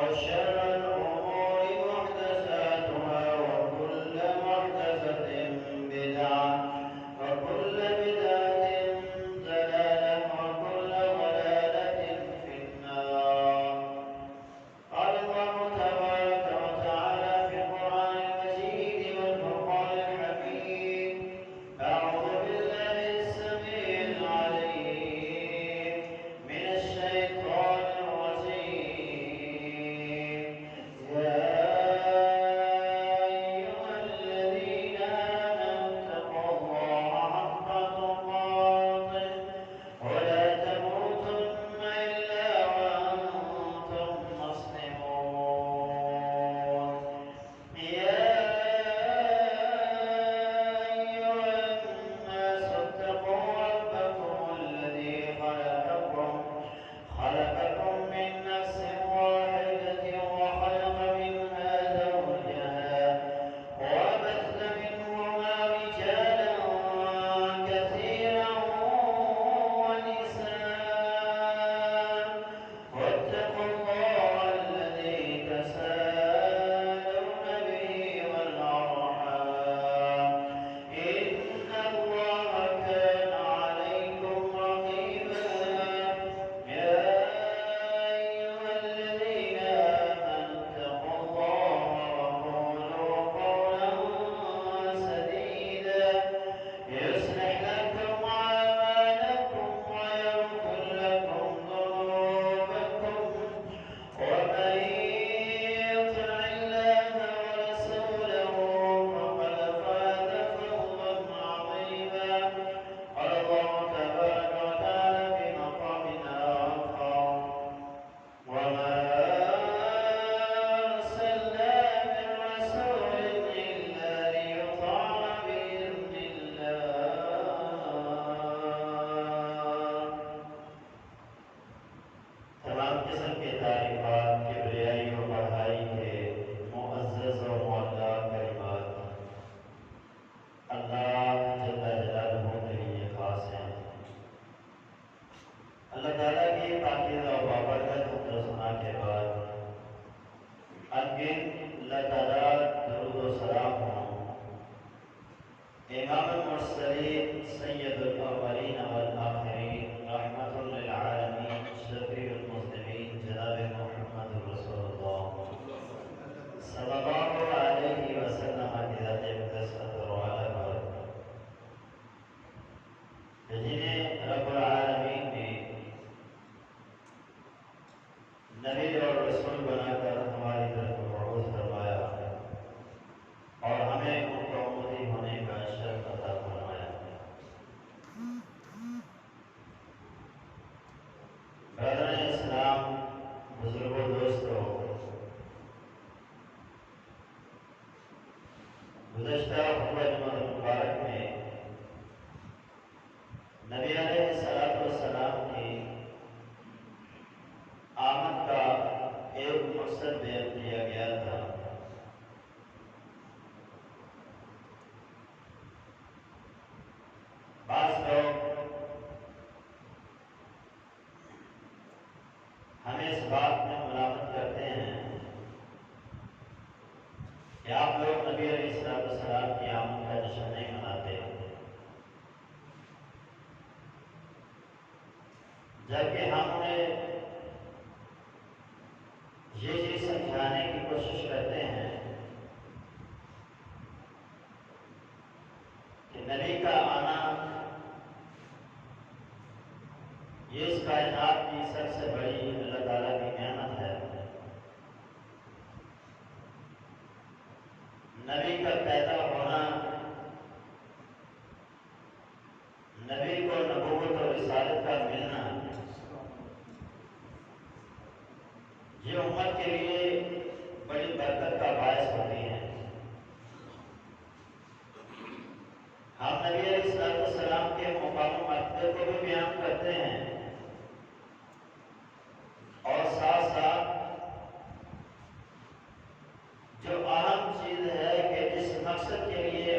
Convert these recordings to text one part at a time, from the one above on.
وشر الأمور محدثاتها وكل محدثة بدعة وكل بدعة ضلالة وكل ضلالة في النار. قال الله تبارك وتعالى في القرآن المجيد والفرقان الحميد: أعوذ بالله السميع العليم من الشيطان الرجيم. يا أيها الذين آمنوا اتقوا الله حق تقاته ولا تموتن إلا وأنتم مسلمون. يا أيها الناس اتقوا ربكم الذي خلقكم من نفس واحدة وخلق منها زوجها وبث منهما رجالا كثيرا ونساء واتقوا الله الذي تساءلون به والأرحام إن الله كان عليكم رقيبا. يا أيها الذين آمنوا اتقوا الله وقولوا قولا سديدا يصلح لكم أعمالكم ويغفر لكم ذنوبكم ومن يطع الله ورسوله فقد فاز فوزا عظيما. قال الله تبارك وتعالى في مقامنا آخر: وما أرسلنا من رسول إلا ليطاع بإذن الله. تمام قسم کے تعریفات کبریائی و بڑھائی کے معزز و معلا کلمات اللہ جل جلالہ کے لیے خاص ہیں۔ اللہ تعالیٰ کی پاکیزہ و بابرکت حمد و ثنا کے بعد انگن اللہ تعالیٰ درود و سلام ہوں امام المرسلین سید الاولین والآخرین رحمت للعالمین شفیع المذنبین جناب محمد رسول اللہ صلی اللہ علیہ وسلم کی ذات مقدسۃ و اعلیٰ پر، جنہیں رب العالمین نے نبی اور رسول بنا کر ہماری طرف مبعوث فرمایا اور ہمیں ان کا امتی ہونے کا شرف عطا فرمایا۔ برادران اسلام، بزرگوں، دوستوں، گزشتہ خطبہ جمعہ مبارک میں نبی علیہ السلام کی آمد کا ایک مقصد بیان کیا گیا تھا۔ بعض لوگ ہمیں اس بات میں ملامت کرتے ہیں کہ آپ لوگ نبی علیہ السلام کی آمد کا جشن نہیں مناتے، جبکہ ہم نے یہ چیز سمجھانے کی کوشش کرتے ہیں کہ نبی کا آنا یہ اس کائنات کی سب سے بڑی اللہ تعالیٰ کی نعمت ہے۔ نبی کا پیدا ہونا، نبی کو نبوت اور رسالت کا ملنا، یہ امت کے لیے بڑی برکت کا باعث ہوتی ہے۔ ہم نبی علیہ السلام کے مقام و مرتبے کو بھی بیان کرتے ہیں اور ساتھ ساتھ جو اہم چیز ہے کہ جس مقصد کے لیے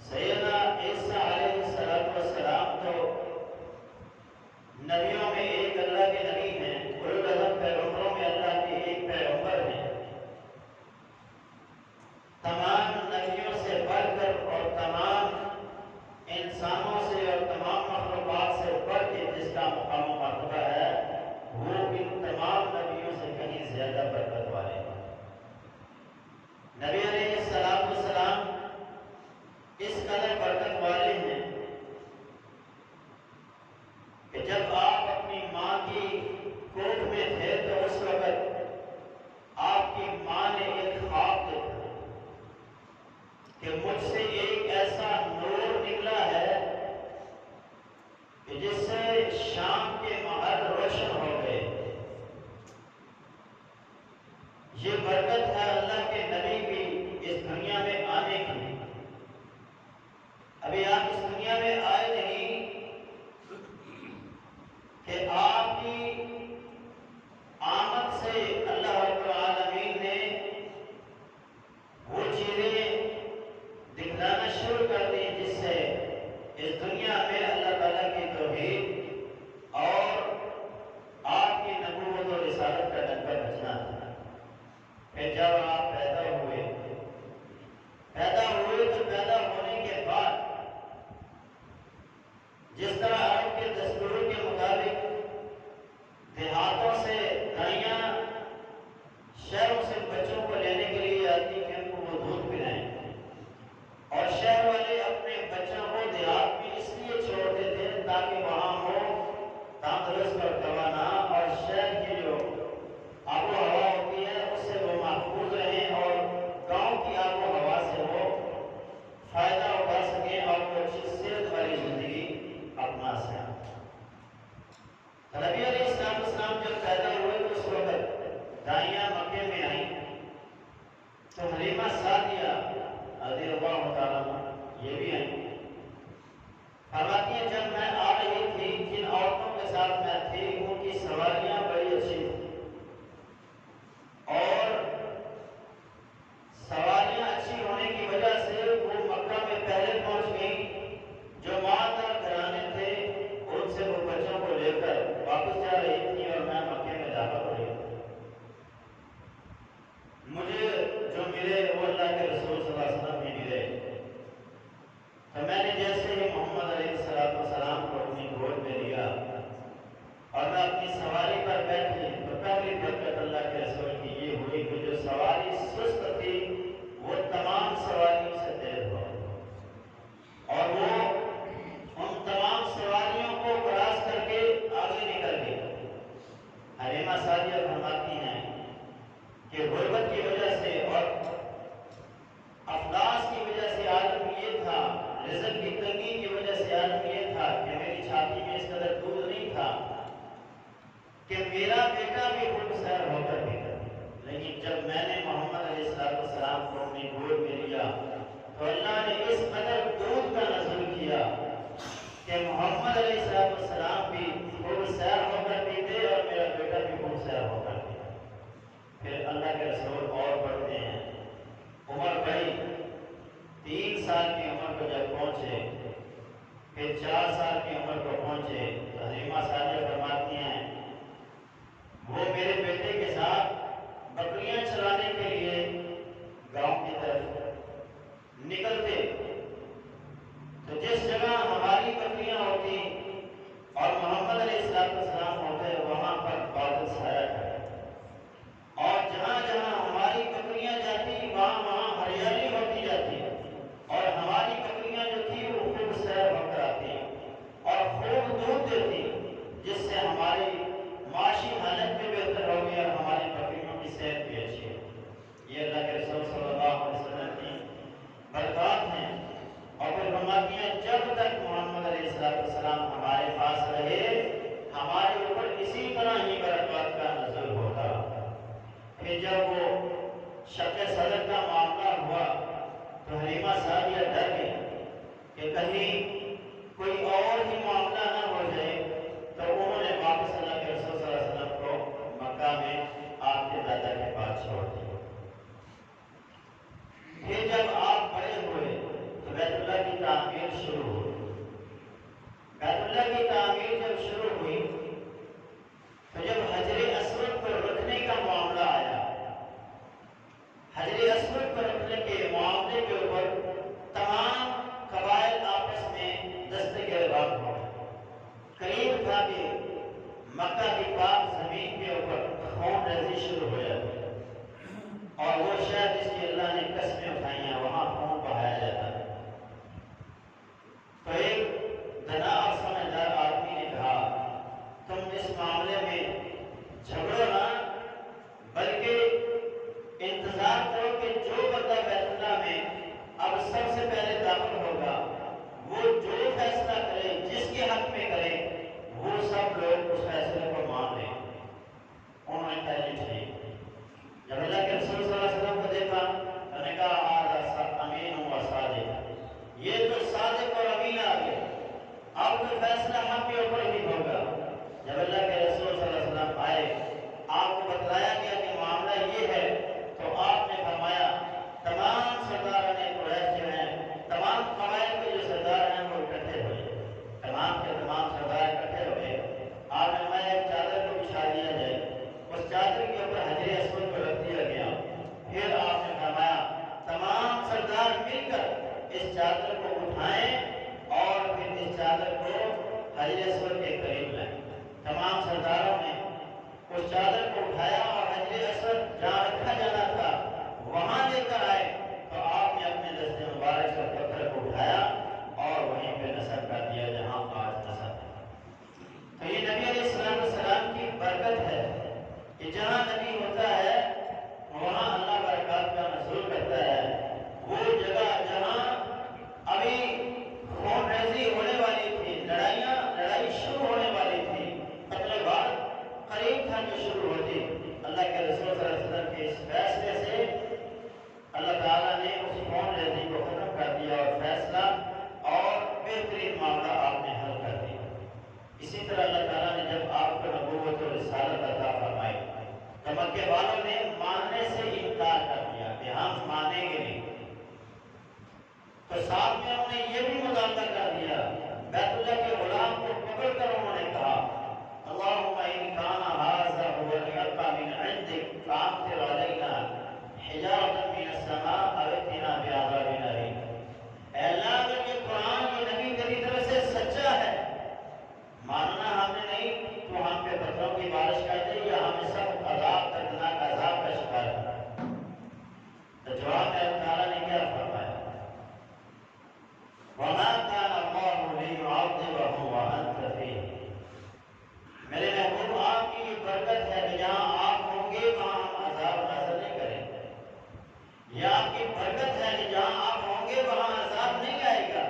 سیدنا عیسیٰ علیہ السلام تو نبیوں میں ایک اللہ کے نبی ہیں، اولو العزم پیغمبروں میں اللہ کے ایک پیغمبر ہیں، تمام نبیوں سے بڑھ کر اور تمام انسانوں سے اور تمام مخلوقات سے بڑھ کے جس کا مقام و مرتبہ ہے وہ ان تمام نبیوں سے کہیں زیادہ برکت والے ہیں۔ نبی علیہ السلام اس قدر برکت والے ہیں کہ جب آپ اپنی ماں کی گود میں تھے تو اس وقت آپ کی ماں نے ایک خواب دیکھا کہ مجھ سے ایک ایسا نور نکلا ہے کہ جس سے شام کے محل روشن ہو گئے۔ یہ برکت ہے اللہ کے نبی کی اس دنیا میں آنے کی۔ ابھی آپ اس دنیا میں آئے نہیں کہ آپ کی آمد سے اللہ رب العالمین نے وہ چیزیں دکھلانا شروع کر دی جس سے اس دنیا میں اللہ تعالیٰ کی توحید اور آپ کی نبوت و رسالت کا ڈنکا بجنا تھا۔ پھر جب آپ پیدا ہوئے تو پیدا ہونے کے بعد جس طرح آپ کے دستور کے مطابق دیہاتوں سے دائیاں شہروں سے بچوں کو لینے کے لیے آتی کہ ان کو وہ دودھ پلائیں، اور شہر والے اپنے بچوں کو دیہات میں اس لیے چھوڑتے تھے تاکہ وہاں ہو تندرست اور توانا، اور شہر کی جو آب و ہوا ہوتی ہے اس سے وہ محفوظ رہیں اور گاؤں کی آب و ہوا سے وہ فائدہ اٹھا سکیں اور وہ اچھی صحت والی زندگی اپنا سکیں۔ نبی علیہ السلام جب پیدا ہوئے تو اس وقت دائیاں مکے میں آئیں تو حلیمہ سعدیہ رضی اللہ تعالیٰ یہ بھی آئیں، فرماتی ہیں جب میں آ رہی تھی جن عورتوں کے ساتھ میں تھی ان کی سواریاں بڑی اچھی تھی، اور سواریاں اچھی ہونے کی وجہ سے وہ مکہ میں پہلے پہنچ گئی۔ جو مالدار گھرانے تھے ان سے وہ بچوں کو لے کر واپس جا رہی تھی اور میں مکے میں داخل ہو رہی تھی۔ مجھے جو ملے وہ اللہ کے رسول صلی اللہ علیہ وسلم ہی ملے، تو میں نے جیسے ہی محمد علیہ السلام کو اپنی گود میں لیا اور میں اپنی سواری پر بیٹھی تو پہلی برکت اللہ کے رسول کی یہ ہوئی کہ جو سواری سست تھی وہ تمام سواریوں سے تیز ہو اور وہ ان تمام سواریوں کو کراس کر کے آگے نکل گئی۔ حلیمہ سعدیہ فرماتی ہیں کہ غربت کی وجہ سے اور افلاس کی وجہ سے عالم یہ تھا، رزق کی تنگی کی وجہ سے عالم یہ تھا کہ میری چھاتی میں اس قدر دودھ نہیں تھا کہ میرا بیٹا بھی خود سیر ہو کر بھی کر، لیکن جب میں نے محمد علیہ السلام کو اپنی گود میں لیا تو اللہ نے اس قدر دودھ کا نزول کیا کہ محمد علیہ السلام بھی خود سیر ہو کر پیتے اور میرا بیٹا بھی خود سیر ہو کر پیتا۔ پھر اللہ کے رسول اور بڑھتے ہیں، عمر بڑھی، 3 سال کی عمر کو جب پہنچے، پھر 4 سال کی عمر کو پہنچے تو حلیمہ سعدیہ فرماتی ہیں وہ میرے بیٹے کے ساتھ بکریاں چرانے کے لیے گاؤں کی طرف نکلتے، تو جس جگہ ہماری بکریاں ہوتی اور محمد علیہ السلام ہوتے وہاں پر بادل سایہ کرے، اور جہاں جہاں ہماری بکریاں جاتی وہاں ہریالی ہوتی جاتی، اور ہماری بکریاں جو تھی وہ خوب سیر ہو کر آتی اور خوب دودھ دیتی، جس سے ہماری معاشی حالت بھی بہتر ہوگی اور ہماری بکریوں کی صحت بھی اچھی ہوگی۔ یہ اللہ کے رسول صلی اللہ علیہ وسلم کی برکات ہیں۔ اور پھر فرماتی ہیں جب تک محمد علیہ السلام ہمارے پاس رہے ہمارے اوپر اسی طرح ہی برکات کا نزول ہوتا۔ پھر جب وہ شق صدر کا معاملہ ہوا تو حلیمہ سعدیہ ڈر گئی کہ کہیں کوئی اور ہی معاملہ نہ ہو جائے، تو انہوں نے واپس اللہ کے رسول صلی اللہ علیہ وسلم کو مکہ میں آپ کے دادا کے پاس چھوڑ دیا۔ پھر جب آپ بڑے ہوئے تو بیت اللہ کی جب شروع ہوئی تو جب حجر اسود پر رکھنے کا معاملہ آیا، حجر اسود پر رکھنے کے معاملے کے اوپر تمام قبائل آپس میں دست گریبان ہو گئے۔ قریب تھا کہ مکہ کی پاک زمین کے اوپر خون ریزی شروع ہو جاتی ہے، اور وہ شاید جس کی اللہ نے قسمیں اٹھائی ہیں وہاں خون بہایا جاتا ہے۔ تو ایک دنا اور سمجھدار آدمی نے کہا تم اس معاملے میں جھگڑو نہ، بلکہ انتظار کرو کہ جو بندہ بیت اللہ میں اب سب سے پہلے داخل ہوگا وہ جو فیصلہ کرے، جس کے حق میں کرے، وہ سب لوگ اس فیصلے کو مان لیں۔ انہوں نے کہا یہ ٹھیک۔ جب اللہ کے رسول صلی اللہ علیہ وسلم کو دیکھا انہوں نے کہا آج امین و صادق، یہ تو صادق اور امین آ گئے، اب تو فیصلہ ہم کے اوپر ہی ہوگا۔ جب اللہ کے رسول صلی اللہ علیہ وسلم آئے، آپ کو بتلایا گیا کہ معاملہ یہ ہے، تو آپ نے فرمایا تمام سرداران قریش جو ہیں، تمام قبائل کے جو سردار ہیں وہ اکٹھے ہوئے، تمام کے تمام سردار اکٹھے ہوئے۔ آپ نے فرمایا ایک چادر کو بچھا دیا جائے، اس چادر کے اوپر حجر اسود کو رکھ دیا گیا۔ پھر آپ نے فرمایا تمام سردار مل کر اس چادر کو اٹھائیں اور پھر اس چادر کو حجر اسود کے قریب لائیں۔ تمام سرداروں نے اس چادر کو اٹھایا اور حجر اسود جہاں رکھا جانا تھا وہاں لے کر آئے، تو آپ نے اپنے دست مبارک سے پتھر کو اٹھایا اور وہیں پہ نصب کر دیا جہاں آج نصب ہے۔ تو یہ نبی علیہ السلام کی برکت ہے کہ جہاں نبی ہوتا ہے وہاں اللہ برکات کا نزول کرتا ہے۔ وہ جگہ جہاں ابھی خون ریزی ہونے والی تھی، لڑائی شروع ہونے والی تھی، قتل غارت قریب تھا جو شروع ہوتی، اللہ کے رسول صلی اللہ علیہ وسلم کے اس فیصلے سے اللہ تعالیٰ نے اس خون ریزی کو ختم کر دیا اور فیصلہ اور بہترین معاملہ آپ نے حل کر دیا۔ اسی طرح اللہ تعالیٰ نے جب آپ کو نبوت و رسالت عطا فرمائی تو مکے والوں نے ماننے سے انکار کر دیا کہ ہم مانیں گے نہیں، تو ساتھ میں انہوں نے یہ بھی مطالبہ کر دیا، بیت اللہ کے غلام کو پکڑ کر انہوں نے کہا اللہم ان کان ھذا ھو الحق من عندک فامطر علینا حجارۃ من السماء او ائتنا بعذاب الیم۔ اے اللہ اگر یہ قرآن یہ نبی تیری طرف سے سچا ہے، ماننا ہم نے نہیں، تو ہم پہ پتھروں کی بارش کر دے یا ہمیں سخت عذاب دردناک عذاب کا شکار کر۔ تو جواب میں اللہ تعالیٰ نے کیا فرمایا وَمَا كَانَ اللَّهُ لِيُعَذِّبَهُمْ وَأَنْتَ فِيهِمْ۔ میرے محبوب آپ کی یہ برکت ہے کہ جہاں آپ ہوں گے وہاں ہم عذاب نازل نہیں کریں گے، یہ آپ کی برکت ہے کہ جہاں آپ ہوں گے وہاں عذاب نہیں آئے گا۔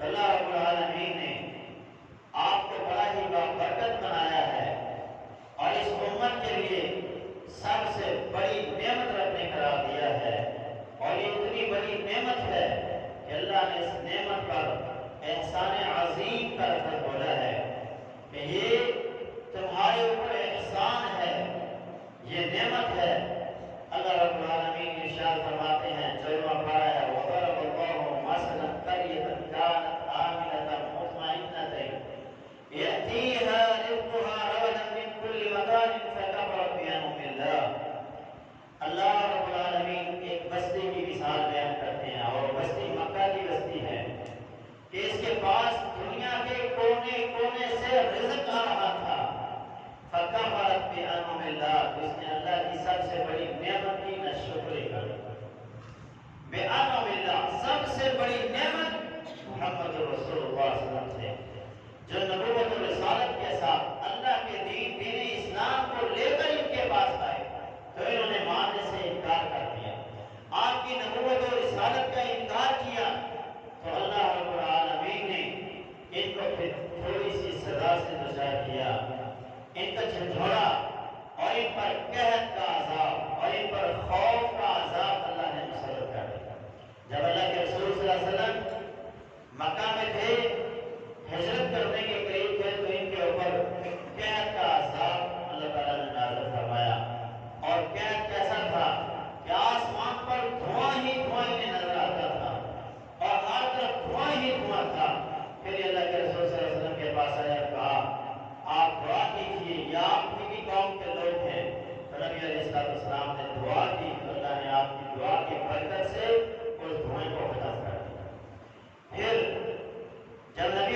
اللہ رب العالمین نے آپ کو بڑا ہی برکت بنایا ہے اور اس امت کے لیے سب سے بڑی نعمت رب نے قرار دیا ہے، اور یہ اتنی بڑی نعمت ہے کہ اللہ نے اس نعمت پر احسان عظیم کا لفظ بولا ہے کہ یہ تمہارے اوپر احسان ہے، یہ نعمت ہے۔ اللہ رب العالمین ارشاد فرماتے ہیں چلو پڑھا ہے وَضَرَبَ اللَّهُ مَثَلًا قَرْيَةً كَانَتْ آمِنَةً مُطْمَئِنَّةً يأتيها رزقها رغدا من كل مكان فكفرت بأنعم الله۔ اللہ رب العالمین ایک بستی کی مثال بیان کرتے ہیں، اور بستی مکہ کی بستی ہے کہ اس کے پاس دنیا کے کونے کونے سے رزق آ رہا تھا، فکفرت بأنعم اللہ، اس نے اللہ کی سب سے بڑی نعمت کی ناشکری کر۔ بأنعم اللہ، سب سے بڑی نعمت محمد رسول اللہ صلی اللہ علیہ وسلم سے، جو نبوت و رسالت کے ساتھ اللہ کے دین اسلام کو لے کر ان کے پاس آئے، تو انہوں نے ماننے سے انکار کر دیا، آپ کی نبوت و رسالت کا انکار کیا، تو اللہ رب العالمین نے ان کو پھر تھوڑی سی سزا سے دوچار کیا، ان کا جھنجھوڑا اور ان پر قحط کا عذاب اور ان پر خوف کا عذاب اللہ نے مسلط کر دیا۔ جب اللہ کے رسول صلی اللہ علیہ وسلم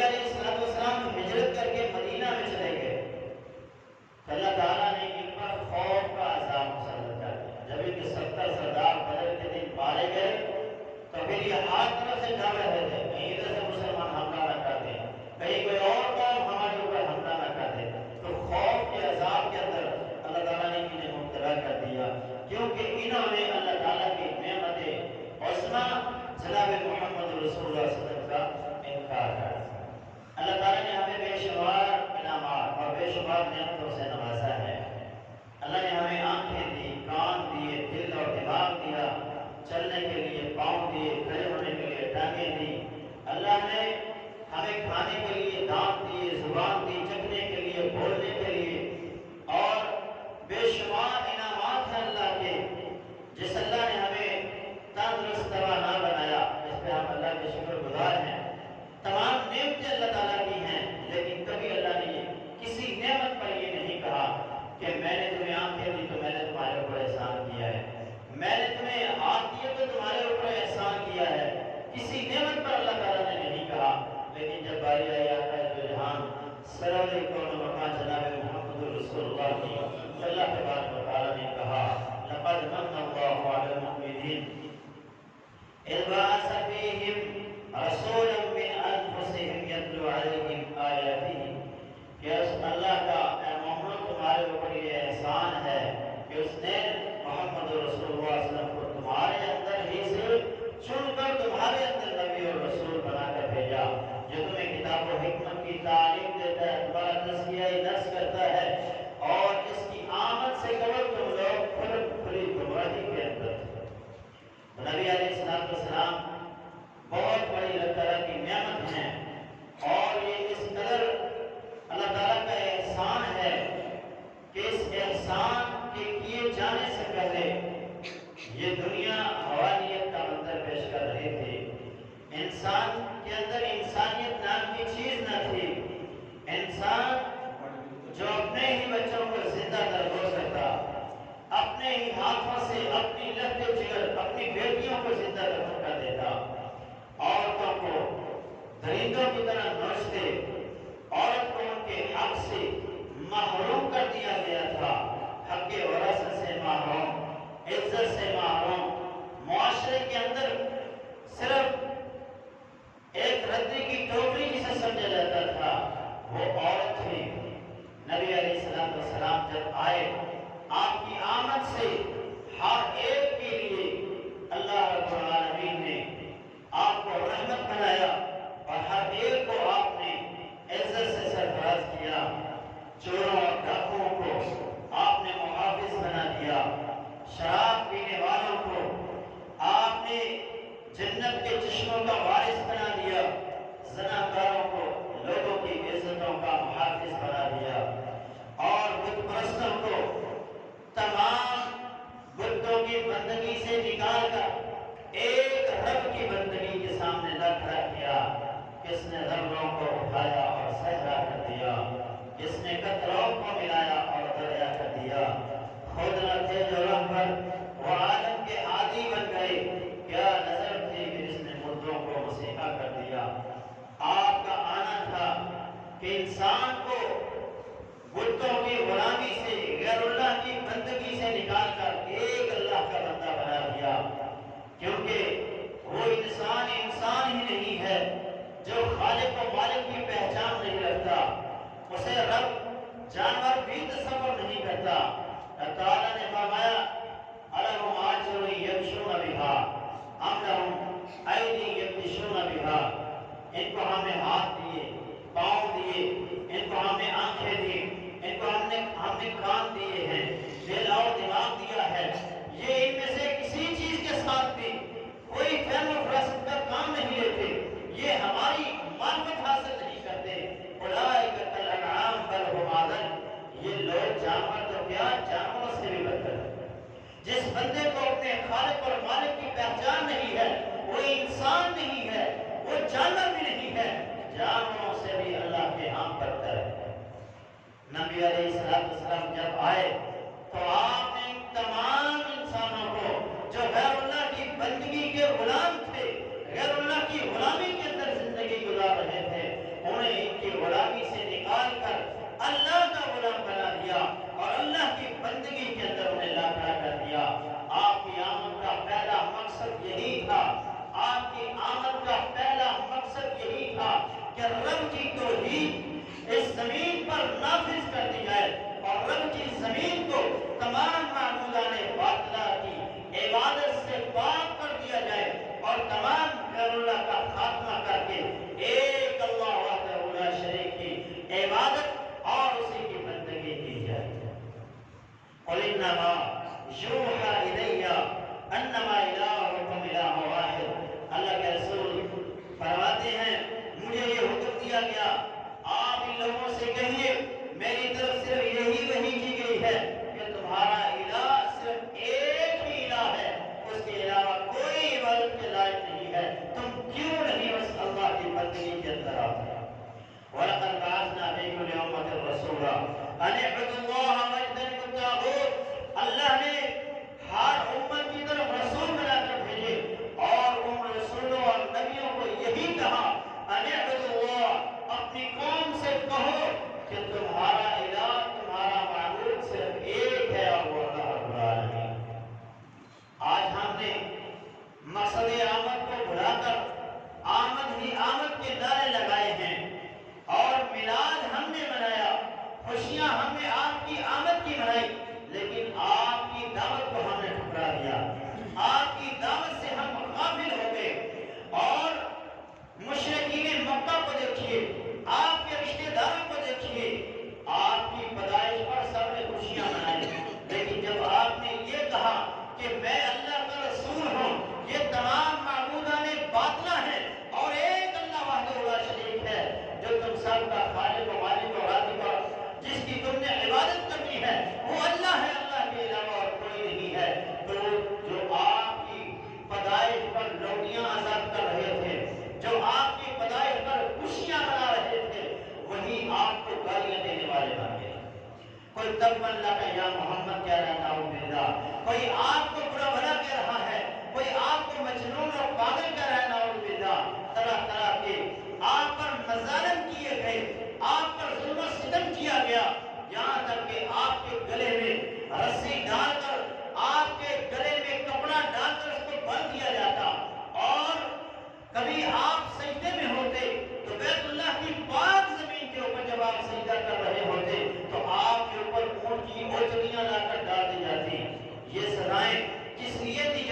علیہ السلام ہجرت کر کے مدینہ میں چلے گئے، اللہ تعالیٰ نے ان پر خوف کا عذاب مسلط کر دیا۔ جب ان کے 70 سردار بدر کے دن مارے گئے تو پھر یہ ہر طرف سے ڈر رہے تھے، کہیں ادھر سے مسلمان حملہ نہ کر دیں، کہیں کوئی اور قوم ہمارے اوپر حملہ نہ کر دے۔ تو خوف کے عذاب کے اندر اللہ تعالیٰ نے انہیں مبتلا کر دیا، کیونکہ انہوں نے اللہ تعالیٰ کی نعمت حسنہ جناب محمد رسول اللہ صلی اللہ علیہ وسلم کا انکار کر دیا۔ اللہ تعالیٰ نے ہمیں بے شمار انعامات اور بے شمار نعمتوں سے نوازا ہے۔ اللہ نے ہمیں آنکھیں دی، کان دیے، دل اور دماغ دیا، چلنے کے لیے پاؤں دیے، کھڑے ہونے کے لیے ٹانگیں دی۔ اللہ نے ہمیں کھانے کے لیے دانت دیے، زبان دی، چکھنے کے لیے، بولنے کے لیے، اور بے شمار انعامات ہیں اللہ کے، جس اللہ نے ہمیں تندرست توانا بنایا، اس پہ ہم اللہ کے شکر گزار ہیں۔ تمام نعمتیں اللہ تعالیٰ کی ہیں، لیکن کبھی اللہ نے کسی نعمت پر یہ نہیں کہا کہ میں نے تمہیں آنکھیں دی تو میں نے تمہارے اوپر احسان کیا ہے، میں نے تمہیں ہاتھ دیے تو تمہارے اوپر احسان کیا ہے۔ کسی نعمت پر اللہ تعالیٰ نے نہیں کہا، لیکن جب باری آئی آتا ہے تو جہان سرور کون مکان جناب محمد رسول اللہ کی، اللہ تبارک و تعالیٰ نے کہا لقد من اللہ علی المؤمنین اذ بعث فیہم رسولا من انفسہم یتلو علیہم آیاتہ، کہ اللہ کا اے محمد تمہارے اوپر یہ احسان ہے کہ اس نے محمد رسول اللہ صلی اللہ علیہ وسلم کو تمہارے اندر ہی سے چن کر تمہارے اندر نبی اور رسول بنا کر بھیجا، جو تمہیں کتاب و حکمت کی تعلیم دیتا ہے، تمہارا تزکیہ نفس کرتا ہے، اور اس کی آمد سے قبل تم لوگ کھلی گمراہی کے اندر تھے۔ نبی علیہ السلام بہت بڑی اللہ تعالیٰ کی نعمت ہیں، اور یہ اس قدر اللہ تعالیٰ کا احسان ہے کہ اس احسان کے کیے جانے سے پہلے یہ دنیا حوانیت کا منظر پیش کر رہی تھی۔ انسان کے اندر انسانیت نام کی چیز نہ تھی۔ انسان جو اپنے ہی بچوں کو زندہ درگور کرتا، اپنے ہی ہاتھوں سے اپنی لہتے جگر اپنی بیٹیوں کو زندہ درگور کر دیتا، عورتوں کو درندوں کی طرح نوچتے، عورت کو ان کے حق سے محروم کر دیا گیا تھا، حق وراثت سے محروم، عزت سے محروم۔ معاشرے کے اندر صرف ایک ردی کی ٹوکری جسے سمجھا جاتا تھا وہ عورت تھی۔ نبی علیہ السلام جب آئے، آپ کی آمد سے ہر ایک کے لیے اللہ رب العالمین نے آپ کو رحمت بنایا، اور ہر ایک کو آپ نے عزت سے سرفراز کیا۔ چوروں اور ڈاکوؤں کو آپ نے محافظ بنا دیا، شراب پینے والوں کو آپ نے جنت کے چشموں کا وارث بنا دیا، زناکاروں کو لوگوں کی عزتوں کا محافظ بنا دیا، اور بت پرستوں کو تمام بتوں کی بندگی سے نکال کر ایک رب کی بندگی کے سامنے لا کھڑا کیا۔ کس نے ذروں کو اٹھایا اور صحرا کر دیا، کس نے قطروں کو ملایا اور دریا کر دیا۔ خود نہ تھے جو رہبر، وہ عالم کے عادی بن گئے، کیا نظر تھی کہ جس نے مردوں کو مسیحا کر دیا۔ آپ کا آنا تھا کہ انسان کو بتوں کی غلامی سے، غیر اللہ کی بندگی سے نکال کر ایک اللہ کا بندہ بنا دیا، کیونکہ وہ انسان ہی نہیں ہے جو خالق و مالک کی پہچان نہیں رکھتا، اسے رب جانور بھی تصور نہیں کرتا۔ اللہ تعالیٰ نے فرمایا الہم آجر یمشون بہا ام لہم ایدی یبطشون بہا، ان کو ہم نے ہاتھ دیے، پاؤں دیے، ان کو ہم نے آنکھیں دی، ان کو ہم نے کان دیے ہیں، دل اور دماغ دیا ہے، یہ ان میں سے کسی چیز کے ساتھ بھی کوئی فہم و فراست کا کام نہیں لیتے، یہ ہماری معرفت حاصل نہیں کرتے۔ اولئک کالانعام بل ھم اضل، یہ لوگ جانور تو کیا، جانوروں سے بھی بدتر ہے۔ جس بندے کو اپنے خالق اور مالک کی پہچان نہیں ہے، وہ انسان نہیں ہے، وہ جانور بھی نہیں ہے، جانوروں سے بھی اللہ کے ہاں بدتر ہے۔ نبی علیہ السلام جب آئے تو آپ نے تمام انسانوں کو جو غیر اللہ کی بندگی کے غلام تھے، غیر اللہ کی غلامی کے اندر زندگی گزار رہے تھے، انہیں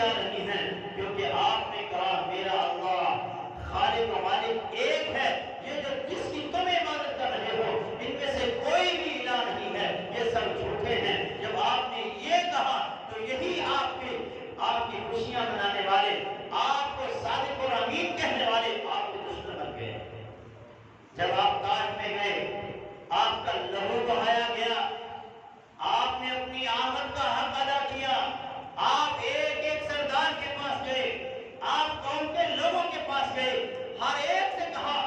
آ رہی ہیں، کیونکہ آپ نے کہا میرا اللہ خالق و مالک ایک ہے، یہ جو جس کی تم عبادت کر رہے ہو ان میں سے کوئی بھی الہ نہیں ہے، یہ سب جھوٹے ہیں۔ جب آپ نے یہ کہا تو یہی آپ کی خوشیاں منانے والے، آپ کو صادق اور امین کہنے والے آپ کے دشمن بن گئے۔ جب آپ طائف میں گئے، آپ کا لہو بہایا گیا، آپ نے اپنی آمد کا حق ادا کیا، آپ ایک ایک سردار کے پاس گئے، آپ قوم کے لوگوں کے پاس گئے، ہر ایک سے کہا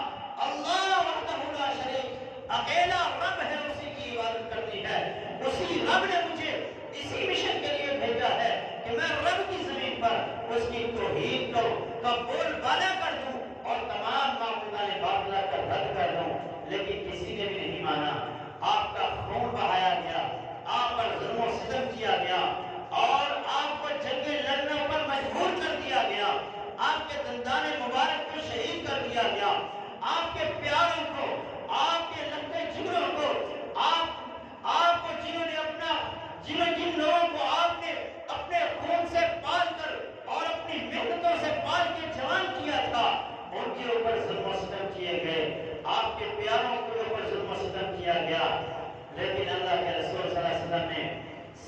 اللہ وحدہ لا شریک اکیلا رب ہے، اسی کی عبادت کرنی ہے، اسی رب نے مجھے اسی مشن کے لیے بھیجا ہے کہ میں رب کی زمین پر اس کی توحید کا بول بالا کر دوں اور تمام معبودان باطلہ کا رد کر دوں، لیکن کسی نے بھی نہیں مانا۔ آپ کا خون بہایا گیا، آپ پر ظلم و ستم کیا گیا اور آپ کو جنگیں لڑنے پر مجبور کر دیا گیا، آپ کے دندان مبارک کو شہید کر دیا گیا، آپ کے پیاروں کو، آپ کے لمبے جگروں کو، آپ کو جنہوں نے جن لوگوں کو آپ نے اپنے خون سے پال کر اور اپنی محنتوں سے پال کے جوان کیا تھا، ان کے اوپر ظلم و ستم کیے گئے، آپ کے پیاروں کے اوپر ظلم و ستم کیا گیا۔ لیکن اللہ کے رسول صلی اللہ علیہ وسلم نے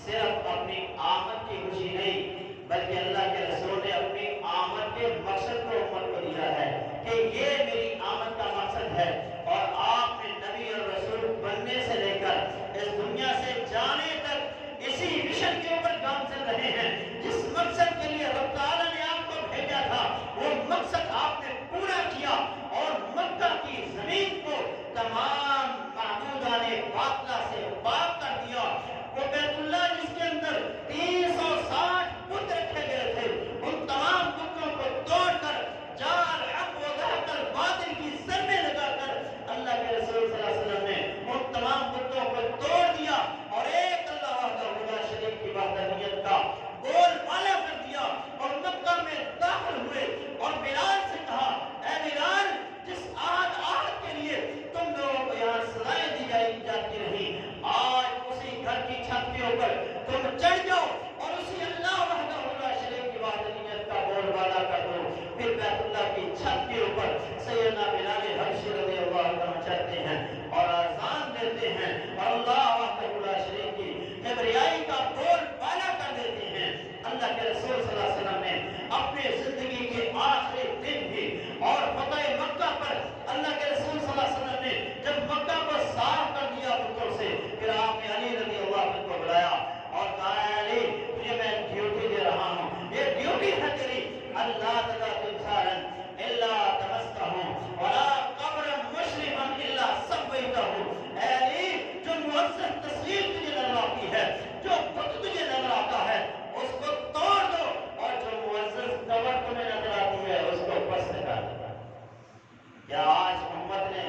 صرف اپنی آمد کی خوشی نہیں، بلکہ اللہ کے رسول نے اپنی آمد کے مقصد کو امت کو دیا ہے کہ یہ میری آمد کا مقصد ہے، اور آپ نے نبی اور رسول بننے سے لے کر اس دنیا سے جانے تک اسی مشن کے اوپر کام چل رہے ہیں۔ جس مقصد کے لیے رب تعالیٰ نے آپ کو بھیجا تھا وہ مقصد آپ نے پورا کیا، اور مکہ کی زمین کو تمام معبودان باطلہ سے پاک کر دیا۔ وہ بیت اللہ جس کے اندر 360 بت رکھے گئے تھے، ان تمام بتوں کو توڑ کر جال حق و ذاق الباطل کی ضربیں لگا کر اللہ کے رسول صلی اللہ علیہ وسلم نے ان تمام بتوں کو توڑ دیا اور ایک اللہ وحدہ لا شریک کی وحدانیت کا بول بالا کر دیا، اور مکہ میں داخل ہوئے اور بلال سے کہا اے بلال، جس آہد کے لیے تم لوگوں کو یہاں سزائیں دی جاتی رہی، آج اسی گھر کی چھت کے اوپر تم چڑھ جاؤ اور اسی اللہ وحدہ لا شریک کی وحدانیت کا بول بالا کر دو۔ پھر بیت اللہ کی چھت کے اوپر سیدنا بلال حبشی رضی اللہ عنہ چڑھتے ہیں اور اذان دیتے ہیں اور اللہ وحدہ لا شریک کی کبریائی کا بول بالا کر دیتے ہیں۔ اللہ کے رسول صلی اللہ علیہ وسلم نے اپنے زندگی کے آخری دن بھی اور فتح مکہ پر اللہ کے رسول صلی اللہ علیہ وسلم نے جب مکہ کو صاف کر دیا بتوں سے، پھر آپ نے علی رضی اللہ عنہ کو بلایا اور کہا اے علی، تجھے میں ڈیوٹی دے رہا ہوں، یہ ڈیوٹی ہے تیری، اللہ تدا تمثالا الا تمستہ ولا قبرا مشرفا الا سویتہ۔ اے علی، جو معزز تصویر تجھے نظر آتی ہے، جو بت تجھے نظر آتا ہے، اس کو توڑ دو، اور جو معزز قبر تمہیں نظر آتی ہے اس کو پس کر دو۔ کیا آج امت نے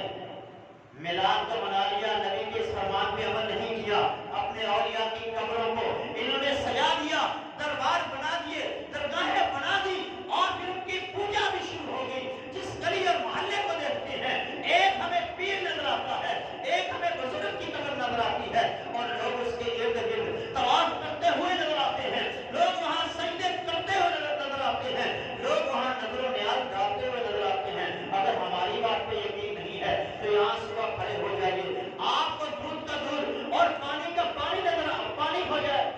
میلاد تو منا لیا، نبی کے اس فرمان پہ عمل نہیں کیا؟ اپنے اولیاء کی قبروں کو انہوں نے سجا دیا، دربار بنا دیے، درگاہیں بنا دی، اور پھر ان کی پوجا بھی شروع ہو گئی۔ جس گلی اور محلے کو دیکھتے ہیں، ایک ہمیں پیر نظر آتا ہے، ایک ہمیں بزرگ کی قبر نظر آتی ہے، اور لوگ اس کے ارد گرد طواف کرتے ہوئے نظر آتے ہیں، لوگ وہاں سجدے کرتے ہوئے نظر آتے ہیں، لوگ وہاں نظر و نیاز ڈالتے ہوئے نظر آتے ہیں۔ اگر ہماری بات پہ یقین نہیں ہے تو یہاں صبح کھڑے ہو جائیے، آپ کو دودھ کا دودھ اور پانی کا پانی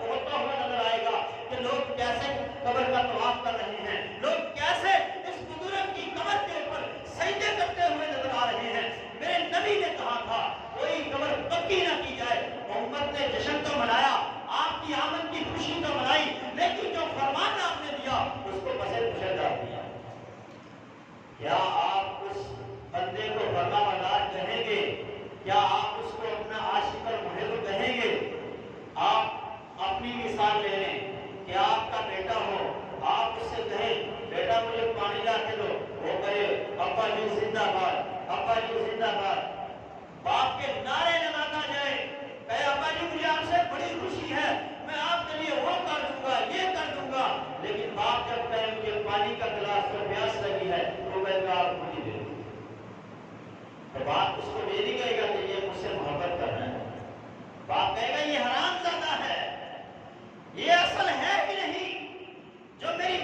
ہوتا ہوا نظر آئے گا کہ لوگ کیسے قبر کا طواف کر رہے ہیں، لوگ کیسے اس بزرگ کی قبر کے اوپر سجدے کرتے ہوئے نظر آ رہے ہیں۔ میرے نبی نے کہا تھا کوئی قبر پکی نہ کی جائے۔ امت نے جشن تو منایا، آپ کی آمد کی خوشی تو منائی، لیکن جو فرمان آپ نے دیا اس کو پسے پوچھا ڈال دیا۔ کیا آپ اس بندے کو فرما بردار کہیں گے؟ کیا آپ اس کو اپنا عاشق اور محب کہیں گے؟ آپ اپنی مثال لے لیں کہ آپ کا بیٹا ہو، آپ اس سے کہیں بیٹا مجھے پانی لا کے دو، وہ کہے ابا جی زندہ باد، ابا جی زندہ باد، باپ کے نعرے لگاتا جائے، کہے ابا جی مجھے آپ سے بڑی خوشی ہے، میں آپ کے لیے وہ کر دوں گا، یہ کر دوں گا، لیکن باپ جب کہے مجھے پانی کا گلاس تو پیاس لگی ہے، تو کہے گا آپ مجھے دے دو، تو باپ اس کو یہ نہیں کہے گا کہ یہ مجھ سے محبت کر رہا ہے، باپ کہے گا یہ حرام زادہ ہے، یہ اصل ہے ہی نہیں، جو میری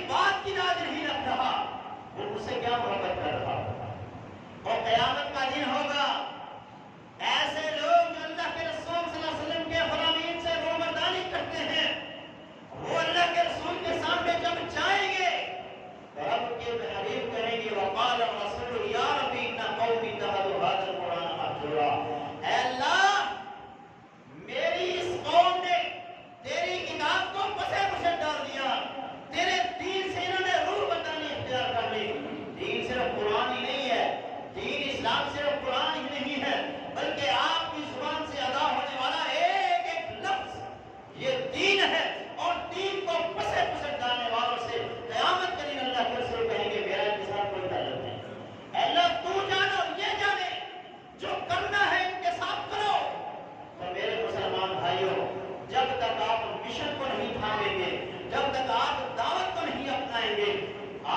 اسلام صرف قرآن ہی نہیں ہے بلکہ آپ کی زبان سے ادا ہونے والا ایک ایک لفظ یہ دین ہے، اور دین کو پسے پسے ڈالنے والوں سے قیامت کے دن اللہ کے رسول کہیں گے میرا ان کے ساتھ کوئی تعلق نہیں۔ اے اللہ تو جانے اور یہ جانے، جو کرنا ہے ان کے ساتھ کرو۔ تو میرے مسلمان بھائیوں، جب تک آپ مشن کو نہیں تھامیں گے، جب تک آپ دعوت کو نہیں اپنائیں گے،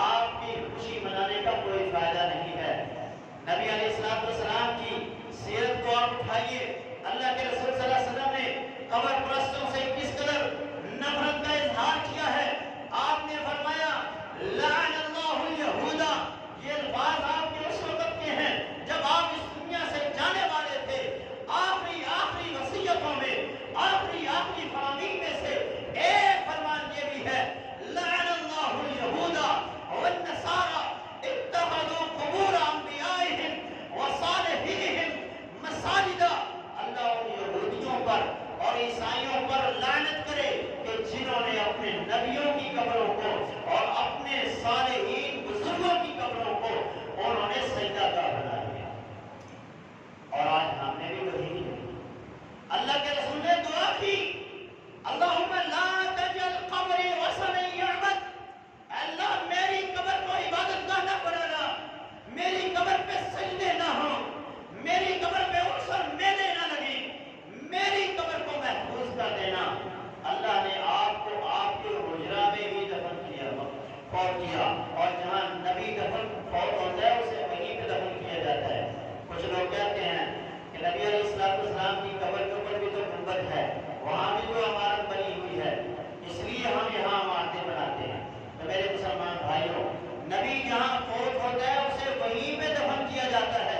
آپ کی خوشی منانے کا کوئی فائدہ نہیں ہے۔ نبی علیہ السلام کی سیرت کو آپ اٹھائیے، اللہ کے رسول صلی اللہ علیہ وسلم نے قبر پرستوں سے کس قدر نفرت کا اظہار کیا ہے۔ آپ نے فرمایا لعن اللہ الیہود، یہ الفاظ آپ کے اس وقت کے ہیں جب آپ اس دنیا سے جانے والے تھے۔ آخری وصیتوں میں، آخری فرامین میں سے ایک فرمان یہ بھی ہے لعن اللہ الیہود والنصارى اتخذوا قبور انبیائہم وصالحیہم مساجد۔ اللہ ان یہودیوں پر اور عیسائیوں پر لعنت کرے کہ جنہوں نے اپنے نبیوں کی قبروں کو اور اپنے صالحین بزرگوں کی قبروں کو انہوں نے سجدہ گاہ بنا لیا۔ اور آج ہم نے بھی وہی کی۔ اللہ کے رسول نے دعا کی اللہم لا تجعل قبری وثنا یعبد، اللہ میری قبر کو عبادت گاہ نہ بنانا، میری قبر پہ سجدے نہ ہوں، میری قبر پہ عرس اور میلے نہ لگیں، میری قبر کو محفوظ کر دینا۔ اللہ نے آپ کو آپ کے حجرہ میں ہی دفن کیا، فوت کیا، اور جہاں نبی دفن فوت ہوتا ہے اسے وہیں پہ دفن کیا جاتا ہے۔ کچھ لوگ کہتے ہیں کہ نبی علیہ السلام کی قبر کے اوپر بھی تو گنبد ہے، وہاں بھی تو عمارت بنی ہوئی ہے، اس لیے ہم یہاں عمارتیں بناتے ہیں۔ تو میرے مسلمان بھائیوں، نبی جہاں فوت ہوتا ہے اسے وہیں پہ دفن کیا جاتا ہے،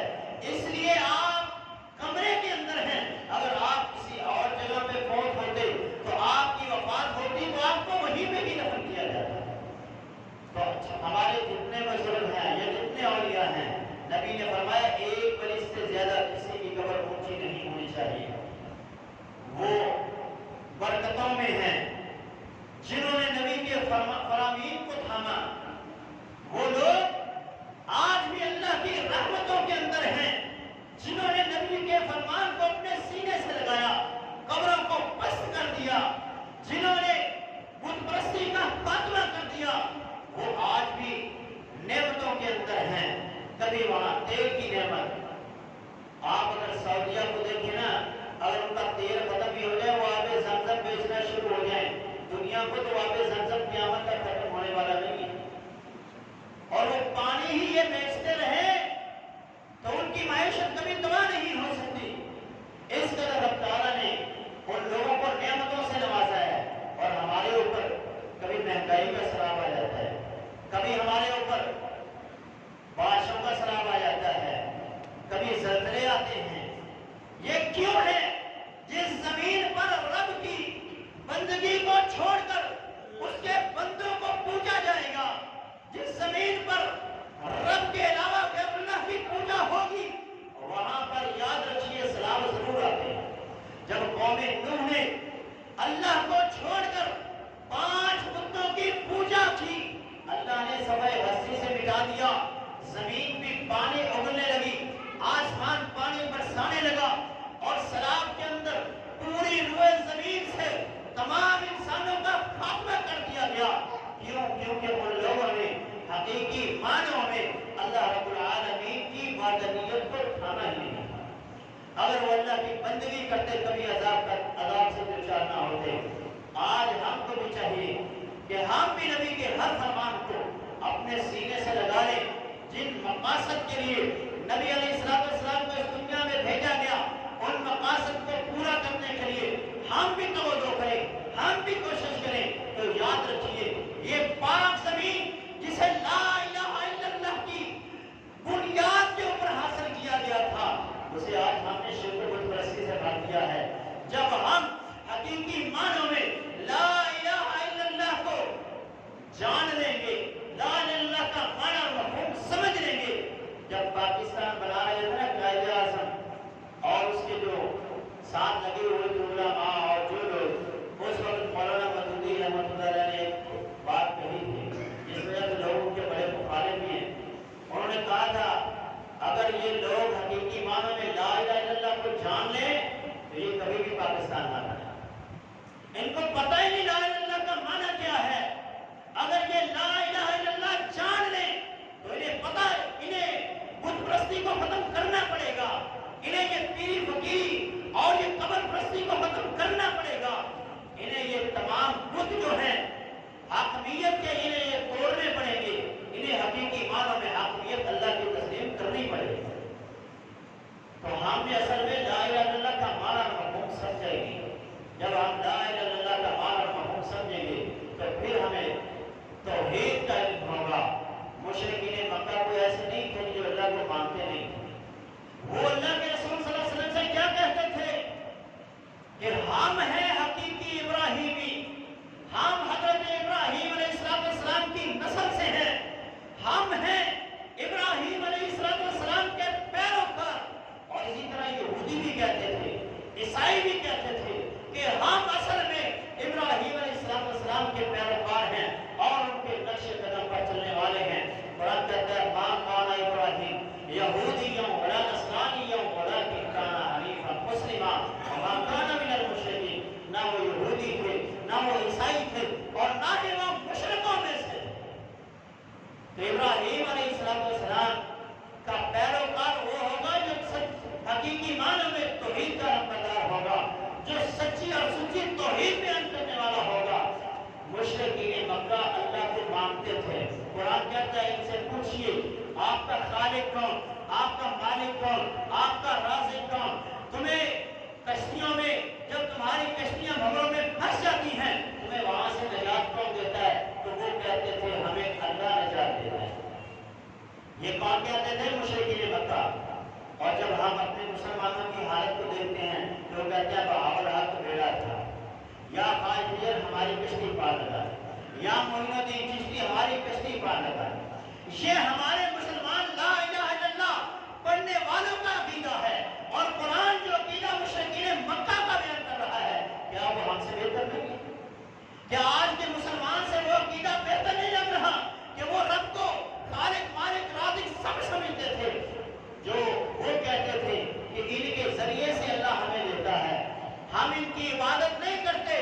اس لیے آپ کمرے کے اندر ہیں۔ اگر آپ کسی اور جگہ پہ فوت ہوتے تو آپ کی وفات ہوتی تو آپ کو وہیں پہ ہی دفن کیا جاتا۔ تو ہمارے جتنے بزرگ ہیں یا جتنے اولیاء ہیں، نبی نے فرمایا ایک برس سے زیادہ کسی کی قبر اونچی نہیں ہونی چاہیے۔ وہ برکتوں میں ہیں جنہوں نے نبی کے فرامین کو تھاما، وہ لوگ آج بھی اللہ کی رحمتوں کے اندر ہیں جنہوں نے نبی کے فرمان کو اپنے سینے سے لگایا، قبروں کو پست کر دیا، جنہوں نے بت پرستی کا خاتمہ کر دیا، وہ آج بھی نعمتوں کے اندر ہیں۔ کبھی وہاں تیل کی نعمت، آپ اگر سعودیہ کو دیکھیں نا، اگر ان کا تیل ختم بھی ہو جائے وہ آب زمزم بیچنا شروع ہو جائیں، دنیا کو تو آب زمزم قیامت تک ختم ہونے والا نہیں ہے، اور وہ پانی ہی یہ بیچتے رہے تو ان کی معیشت کبھی تباہ نہیں ہو سکتی۔ اس قدر رب تعالیٰ نے ان لوگوں کو نعمتوں سے نوازا ہے، اور ہمارے اوپر کبھی مہنگائی کا سراب آ جاتا ہے، کبھی ہمارے اوپر بارشوں کا سراب آ جاتا ہے، کبھی زلزلے آتے ہیں۔ یہ کیوں ہے؟ جس زمین پر رب کی بندگی کو چھوڑ کر اس کے بندوں کو پوجا جائے گا، جس زمین پر رب کے علاوہ غیر اللہ کی پوجا ہوگی، وہاں پر یاد رکھیے سلام ضرور آتے ہیں۔ جب قوم نوح نے اللہ کو چھوڑ کر 5 بتوں کی پوجا کی، اللہ نے صفحہ ہستی سے مٹا دیا، زمین بھی پانی اگلنے لگی، آسمان پانی برسانے لگا، اور سیلاب کے اندر پوری روئے زمین سے تمام انسانوں کا خاتمہ کر دیا گیا۔ کیوں؟ کیونکہ ان لوگوں نے حقیقی معنوں میں اللہ رب العالمین کی وحدانیت کو تھاما ہی نہیں تھا۔ اگر وہ اللہ کی بندگی کرتے کبھی عذاب سے دوچار نہ ہوتے۔ آج ہم کو بھی چاہیے کہ ہم بھی نبی کے ہر فرمان کو اپنے سینے سے لگا لیں، جن مقاصد کے لیے نبی علیہ السلام کو اس دنیا میں بھیجا گیا، ان مقاصد کو پورا کرنے کے لیے ہم بھی توجہ کریں، ہم بھی کوشش کریں۔ تو یاد رکھیے یہ پاک زمین جسے لا الہ الا اللہ کی بنیاد کے اوپر حاصل کیا گیا تھا، اسے آج ہم نے شرک و بت پرستی سے بھر دیا ہے۔ جب ہم حقیقی معنوں میں لا الہ الا اللہ کو جان لیں گے، لا الہ الا اللہ کا معنی اور مفہوم سمجھ لیں گے۔ جب پاکستان بنا رہے تھے نا قائد اعظم اور اس کے جو ساتھ لگے ہوئے جو علماء اور جو لوگ، اس وقت مولانا مودودی رحمۃ اللہ علیہ نے ایک بات کہی تھی جس وجہ سے لوگوں کے بڑے مخالف بھی ہیں۔ انہوں نے کہا تھا اگر یہ لوگ حقیقی معنوں میں لا الہ الا اللہ کو جان لیں تو یہ کبھی بھی پاکستان نہ بنا۔ ان کو پتہ ہی نہیں لا الہ الا اللہ کا معنی کیا ہے۔ اگر یہ لا الہ الا اللہ جان لیں تو انہیں پتہ ہے انہیں بت پرستی کو ختم کرنا پڑے گا، انہیں یہ پیری فقیری اور یہ قبر پرستی کو ختم کرنا پڑے گا، انہیں یہ تمام بت جو ہیں حاکمیت کے انہیں یہ توڑنے پڑیں گے، انہیں حقیقی معنوں میں حاکمیت اللہ کی تسلیم کرنی پڑے گی۔ تو ہم بھی اصل میں لا الہ الا اللہ کا معنی اور مفہوم سمجھیں گے۔ جب ہم لا الہ الا اللہ کا معنی اور مفہوم سمجھیں گے تو پھر ہمیں توحید کا علم ہوگا۔ مشرکین مکہ کوئی ایسے نہیں تھے جو اللہ کو مانتے نہیں تھے۔ وہ اللہ کے رسول صلی اللہ علیہ وسلم سے کیا کہتے تھے کہ ہم ہیں حقیقی ابراہیمی، ہم حضرت ابراہیم علیہ السلام کی نسل سے ہیں، ہم ہیں ابراہیم علیہ السلام کے پیروکار۔ اور اسی طرح یہودی بھی کہتے تھے، عیسائی بھی کہتے تھے کہ ہم اصل میں ابراہیم علیہ السلام کے پیروکار ہیں اور ان کے نقش قدم پر چلنے والے ہیں۔ قرآن کہتا ہے ما کان ابراہیم یہودیًا ولا نصرانیًا ولکن کان حنیفا مسلما وما کان من المشرکین۔ نہ وہ یہودی تھے، نہ وہ عیسائی تھے، اور نہ ہی وہ مشرکوں میں سے۔ تو ابراہیم علیہ السلام کا پیروکار وہ ہوگا جو حقیقی معنی میں توحید کا نمبردار ہوگا، جو سچی اور سچی توحید بیان کرنے والا ہوگا۔ مشرکین مکہ اللہ کو مانتے تھے۔ قرآن کہتا ہے ان سے پوچھئے آپ کا خالق کون، آپ کا مالک کون، آپ کا رازق کون؟ تمہیں کشتیوں میں جب تمہاری کشتیاں بھنوروں میں پھنس جاتی ہیں تمہیں وہاں سے نجات کون دیتا ہے؟ تو وہ کہتے تھے ہمیں اللہ نجات دیتا ہے۔ یہ کون کہتے تھے؟ مشرکین مکہ۔ اور جب ہم اپنے مسلمانوں کی حالت کو دیکھتے ہیں تو کہتے ہیں بہاول حق بیڑا تھا، یا خواجہ ہماری کشتی پار لگا، یا معین الدین چشتی ہماری کشتی پار لگا۔ یہ ہمارے مسلمان لا الہ الا اللہ پڑھنے والوں کا عقیدہ ہے، اور قرآن جو عقیدہ مشرکین مکہ کا بیان کر رہا ہے کیا وہ ہم سے بہتر نہیں؟ کیا آج کے مسلمان سے وہ عقیدہ بہتر نہیں لگ رہا کہ وہ رب کو خالق مالک رازق سب سمجھتے تھے، جو وہ کہتے تھے کہ ان کے ذریعے سے اللہ ہمیں دیتا ہے، ہم ان کی عبادت نہیں کرتے،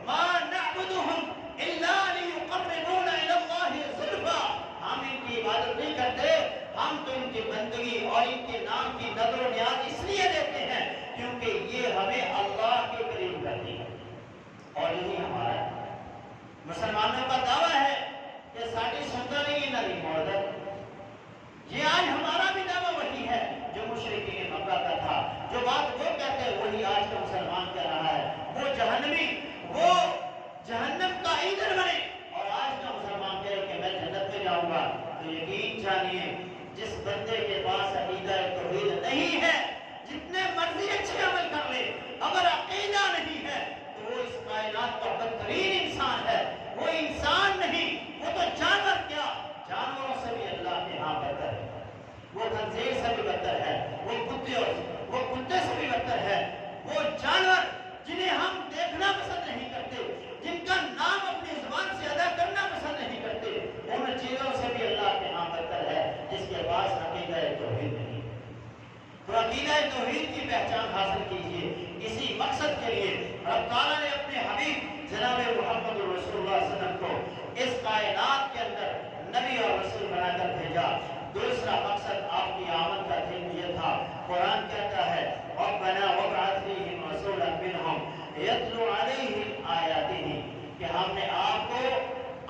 ما نعبدهم الا ليقربونا الى الله زلفا، ہم ان کی عبادت نہیں کرتے، ہم تو ان کی بندگی اور ان کے نام کی نظر و نیاز اس لیے دیتے ہیں کیونکہ یہ ہمیں اللہ کے قریب کرتی ہے۔ اور یہی ہمارا مسلمانوں کا دعویٰ ہے کہ ساڑھی سنتا نہیں نبی معدد۔ یہ آج ہمارا بھی دعویٰ وہی ہے جو مشرکین مکہ کا تھا، جو بات وہ کہتے ہیں وہی آج کا مسلمان کہہ رہا ہے۔ وہ جہنمی، وہ جہنم کا ایندھن بنے، اور آج کا مسلمان کہے کہ میں جنت میں جاؤں گا، تو یقین جانیے جس بندے کے پاس عقیدہ توحید نہیں ہے جتنے مرضی اچھے عمل کر لے، اگر عقیدہ نہیں ہے تو وہ اس کائنات کا بدترین انسان ہے۔ وہ انسان نہیں، وہ تو جانور، کیا جانوروں سے بھی اللہ کے ہاں بہتر ہے، وہ خنزیر سے بھی بہتر ہے، وہ کتے سے بھی بہتر ہے۔ وہ جانور جنہیں ہم دیکھنا پسند نہیں کرتے، جن کا نام اپنی زبان سے ادا کرنا پسند نہیں کرتے، ان چیزوں سے بھی اللہ کے ہاں بہتر ہے جس کے پاس عقیدہ توحید نہیں ہے۔ تو عقیدہ توحید کی پہچان حاصل کیجئے۔ اسی مقصد کے لیے رب تعالیٰ نے اپنے حبیب جناب محمد رسول اللہ صلی اللہ علیہ وسلم کو اس کائنات کے اندر نبی اور رسول بنا کر بھیجا۔ دوسرا مقصد آپ کی آمد کا دن یہ تھا، قرآن کہتا ہے ربنا وابعث فیہم رسولا منہم یتلو علیہم آیاتہ، کہ ہم نے آپ کو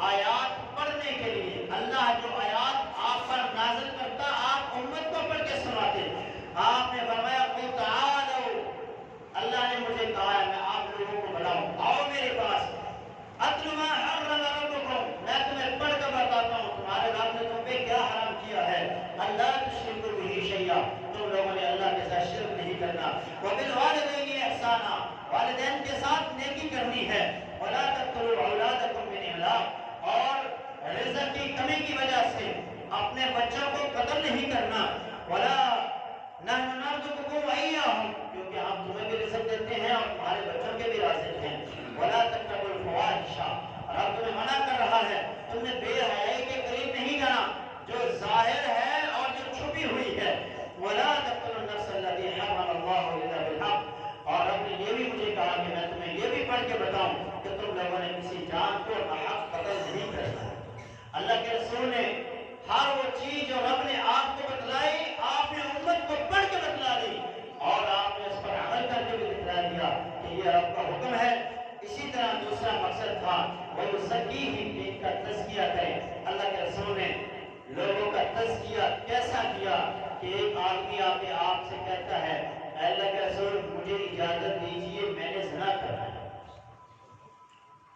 آیات پڑھنے کے لیے، اللہ جو آیات آپ پر نازل کرتا آپ امت کو پڑھ کے سناتے۔ آپ نے فرمایا قل تعالوا، اللہ نے مجھے کہا ہے میں آپ لوگوں کو بلاؤں، آؤ میرے پاس، اتل ما حرم ربکم، میں تمہیں پڑھ کر بتاتا ہوں تمہارے رب نے تم پہ کیا حرام کیا ہے۔ اللہ تشرکوا بہ شیئا، تم لوگوں نے اللہ کے ساتھ شرک نہیں کرنا۔ وبالوالدین احسانا، والدین کے ساتھ نیکی کرنی ہے۔ ولا تقتلوا اولادکم من املاق، اور رزق کی کمی کی وجہ سے اپنے بچوں کو قتل نہیں کرنا۔ ولا نحن نرزقکم وإیاہم، کیونکہ ہم تمہیں بھی رزق دیتے ہیں اور تمہارے بچوں کے بھی رازق ہیں۔ ولا تقربوا الفواحش، اور اب تمہیں منع کر رہا ہے تم نے بے حیائی کے قریب نہیں جانا، جو ظاہر ہے اور جو چھپی ہوئی ہے۔ ولا تقتلوا رسول نے ہر وہ چیز جو رب نے آپ کو بتلائی آپ نے امت کو پڑھ کے بتلا دی اور آپ نے اس پر عمل کر کے بھی بتلا دیا کہ یہ رب کا حکم ہے۔ اسی طرح دوسرا مقصد تھا وَيُزَكِّيهِمْ کہ ان کا تزکیہ کریں۔ اللہ کے رسول نے لوگوں کا تزکیہ کیسا کیا کہ ایک آدمی آ کے آپ سے کہتا ہے اے اللہ کے رسول مجھے اجازت دیجئے میں نے زنا کرنا ہے۔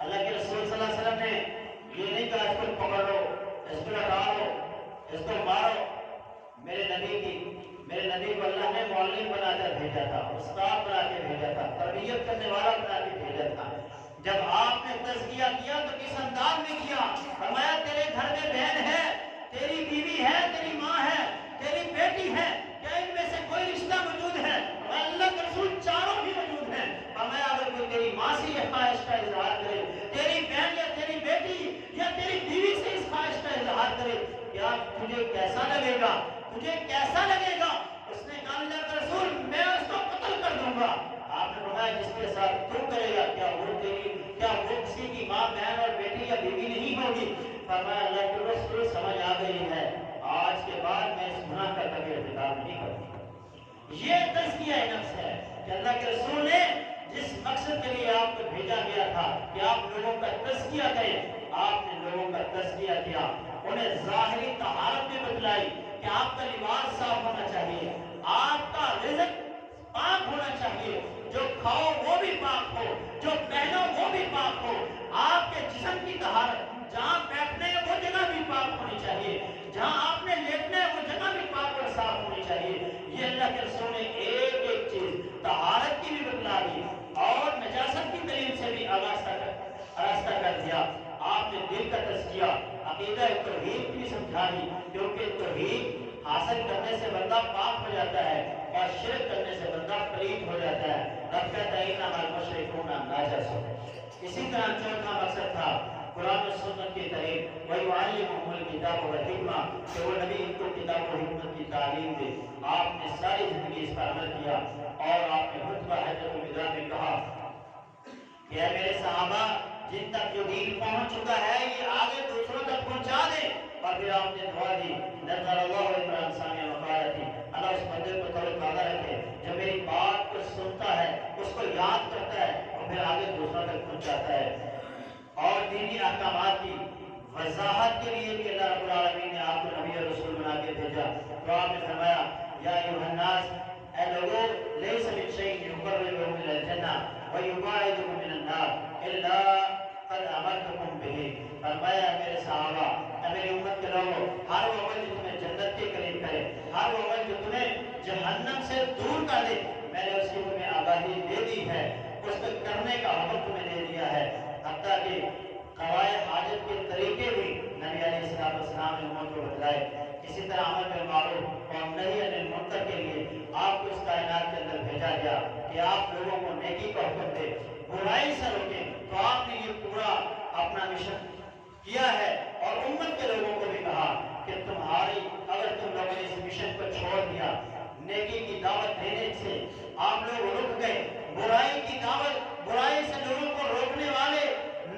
اللہ کے رسول صلی اللہ علیہ وسلم نے یہ نہیں کہا اس کو پکڑ لو، اس کو لٹا لو، اس کو مارو۔ میرے نبی کو اللہ نے معلم بنا کر بھیجا تھا، استاد بنا کے بھیجا تھا، تربیت کرنے والا بنا کے بھیجا تھا۔ جب آپ نے تزکیہ کیا تو کس انداز میں کیا؟ فرمایا تیرے گھر میں بہن ہے، تیری بیوی ہے، تیری ماں ہے، تیری بیٹی ہے، کیا ان میں سے کوئی رشتہ موجود ہے؟ اللہ کے رسول چاروں بھی موجود ہیں۔ فرمایا اگر کوئی تیری ماں سے یہ خواہش کا اظہار کرے، تیری بہن یا تیری بیٹی یا تیری بیوی سے اس خواہش کا اظہار کرے، کیا تجھے کیسا لگے گا؟ تجھے کیسا لگے گا؟ اس نے کہا اللہ کے رسول میں اس کو قتل کر دوں گا۔ آپ نے فرمایا جس کے ساتھ تو کرے گا کیا وہ کسی کی ماں بہن اور بیٹی یا بیوی نہیں ہوگی؟ فرمایا اللہ کے رسول سمجھ آ گئی ہے، آج کے بعد میں اس گناہ کا کبھی ارتکاب نہیں کروں۔ یہ تزکیہ نفس ہے کہ اللہ کے رسول نے جس مقصد کے لیے آپ کو بھیجا گیا تھا کہ آپ لوگوں کا تزکیہ کریں، آپ نے لوگوں کا تزکیہ کیا، انہیں ظاہری طہارت میں بتلائی کہ آپ کا لباس صاف ہونا چاہیے، آپ کا رزق پاک ہونا چاہیے، جو کھاؤ وہ بھی پاک ہو، جو پہنو وہ بھی پاک ہو، آپ کے جسم کی طہارت، جہاں بیٹھنے ہے وہ جگہ بھی پاک ہونی چاہیے، جہاں آپ نے لیٹنا ہے وہ جگہ بھی پاک اور صاف ہونی چاہیے۔ یہ اللہ کے رسول نے ایک ایک چیز طہارت کی بھی بتلا دی اور نجاست کی دلیل سے بھی آراستہ کر دیا۔ آپ نے دل کا تزکیہ، عقیدہ توحید کی سمجھا دی، کیونکہ توحید حاصل کرنے سے بندہ پاک ہو جاتا ہے اور شرک کرنے سے بندہ پلید ہو جاتا ہے۔ رب کہتا ہے انما المشرکون نجس۔ اسی طرح چوتھا مقصد تھا قرآن و سنت کی تعلیم، وَيُعَلِّمُهُمُ الْكِتَابَ وَالْحِکْمَةَ کہ وہ نبی ان کو کتاب و حکمت کی تعلیم دے۔ آپ نے ساری زندگی اس پر عمل کیا اور آپ نے خطبہ حجۃ الوداع میں کہا کہ اے میرے صحابہ جن تک جو دین پہنچ چکا ہے یہ آگے دوسروں تک پہنچا دے۔ اور پھر آپ نے دعا دی نظر اللہ عمران ثانیہ وقایتی، اللہ اس بندے کو طور وعدہ رکھے جو میری بات کو سنتا ہے اس کو یاد کرتا ہے اور پھر آگے دوسروں تک پہنچاتا ہے۔ اور دینی احکامات کی وضاحت کے لیے بھی اللہ رب العالمین نے آپ کو نبی اور رسول بنا کے بھیجا۔ تو آپ نے فرمایا یا ایھا الناس اے لوگوں لیس من شیء یقربکم الی الجنہ ویباعدکم من النار الا قد امرتکم بہ۔ فرمایا میرے صحابہ، اے میری امت کے لوگوں، ہر وہ عمل جو تمہیں جنت کے قریب کرے، ہر وہ عمل جو تمہیں جہنم سے دور کر دے، میں نے اس کی تمہیں آگاہی دے دی ہے، اس کو کرنے کا حکم تمہیں دے دیا ہے۔ حتیٰ کہ قضائے حاجت کے طریقے بھی نبی علیہ السلام نے امت کو بتلائے۔ اسی طرح امر بالمعروف اور نہی عن المنکر کے لیے آپ کو اس کائنات کے اندر بھیجا گیا کہ آپ لوگوں کو نیکی کا حکم دے، برائی سے روکیں۔ تو آپ نے یہ پورا اپنا مشن کیا ہے اور امت کے لوگوں کو بھی کہا کہ اگر تم لوگوں نے اس مشن کو چھوڑ دیا، نیکی کی دعوت دینے سے آپ لوگ رک گئے، برائی کی دعوت، برائی سے لوگوں کو روکنے والے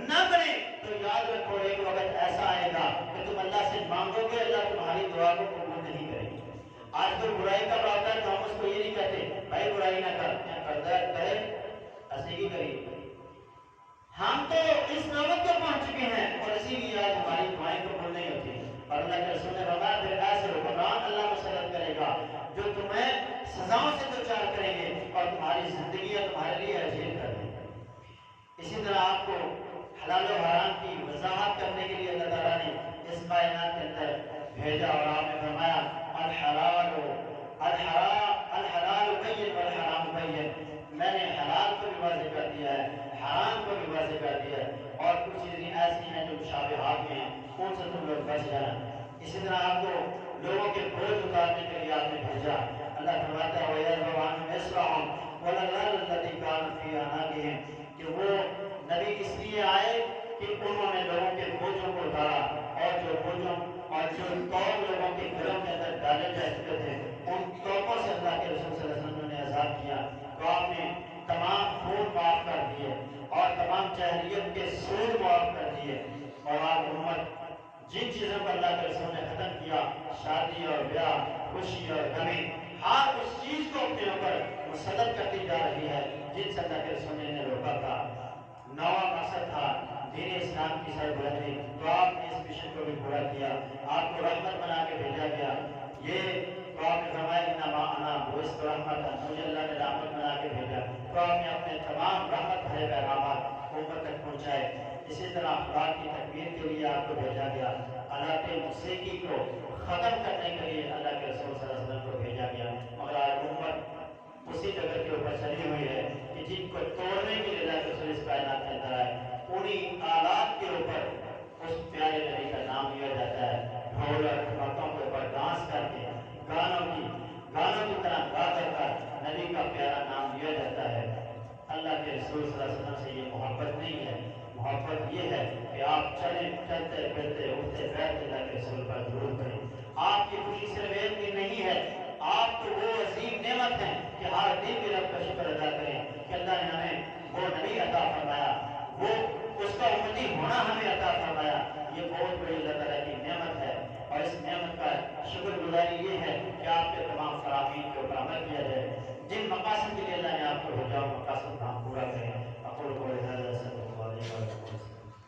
نہ بنے، تو یاد رکھو ایک وقت ایسا آئے گا کہ تم اللہ سے مانگو گے، اللہ تمہاری دعا کو قبول نہیں کرے گا۔ آج کوئی برائی کا بات ہے تو ہم اس کو یہ نہیں کہتے بھائی برائی نہ کر، کرتا ہے کرے ایسے ہی کریے۔ ہم تو اس نوبت کو پہنچ چکے ہیں اور اسی لیے آج ہماری دعائیں قبول نہیں ہوتی۔ اور اللہ کے رسول نے فرمایا پھر ایسے حکمران اللہ مسلط کرے گا جو تمہیں سزاؤں سے دوچار کریں گے اور تمہاری زندگیاں تمہارے لیے عجیب کر دیں گے۔ اسی طرح آپ کو حلال و حرام کی وضاحت کرنے کے لیے اللہ تعالیٰ نے اس کائنات کے اندر بھیجا اور آپ نے فرمایا الحلال بین والحرام بین، میں نے حلال کو بھی واضح کر دیا ہے، حرام کو بھی واضح کر دیا ہے، اور کچھ چیزیں ایسی ہیں جو مشابہات میں ہیں، کون سے تم لوگ بچ جانا۔ اسی طرح آپ کو لوگوں کے بوجھ اتارنے کے لیے آپ نے بھیجا۔ اللہ فرماتا ہے وَيَذْهَبُ عَنْهُمْ إِصْرَهُمْ وَالْأَغْلَالَ الَّتِي كَانَتْ فِي أَعْنَاقِهِمْ کہ وہ نبی اس لیے آئے کہ انہوں نے لوگوں کے بوجھوں کو اتارا اور جو بوجھوں اور جو توق لوگوں کے گھروں کے اندر ڈالے جا چکے تھے ان توقوں سے اللہ کے رسول صلی اللہ علیہ وسلم نے آزاد کیا۔ تو آپ نے تمام خون معاف کر دیے اور تمام جاہلیت کے سود معاف کر دیے اور آپ امت جن چیزوں کو اللہ کے رسول نے ختم کیا، شادی اور بیاہ، خوشی اور غمی، ہر اس چیز کو اپنے اوپر مسلط کرتی جا رہی ہے جن سے اللہ کے رسول نے روکا تھا۔ نواں مقصد تھا دین اسلام کی سربلندی، تو آپ نے اس مشن کو بھی پورا کیا، آپ کو رحمت بنا کے بھیجا گیا۔ یہ تو آپ نے فرمایا انما انا بعثت رحمۃ، مجھے اللہ نے رحمت بنا کے بھیجا، تو آپ نے اپنے تمام رحمت بھرے پیغامات امت تک پہنچائے۔ اسی طرح اخلاق کی تکمیل کے لیے آپ کو بھیجا گیا، آلات موسیقی کو ختم کرنے کے لیے اللہ کے رسول صلی اللہ علیہ وسلم کو بھیجا گیا۔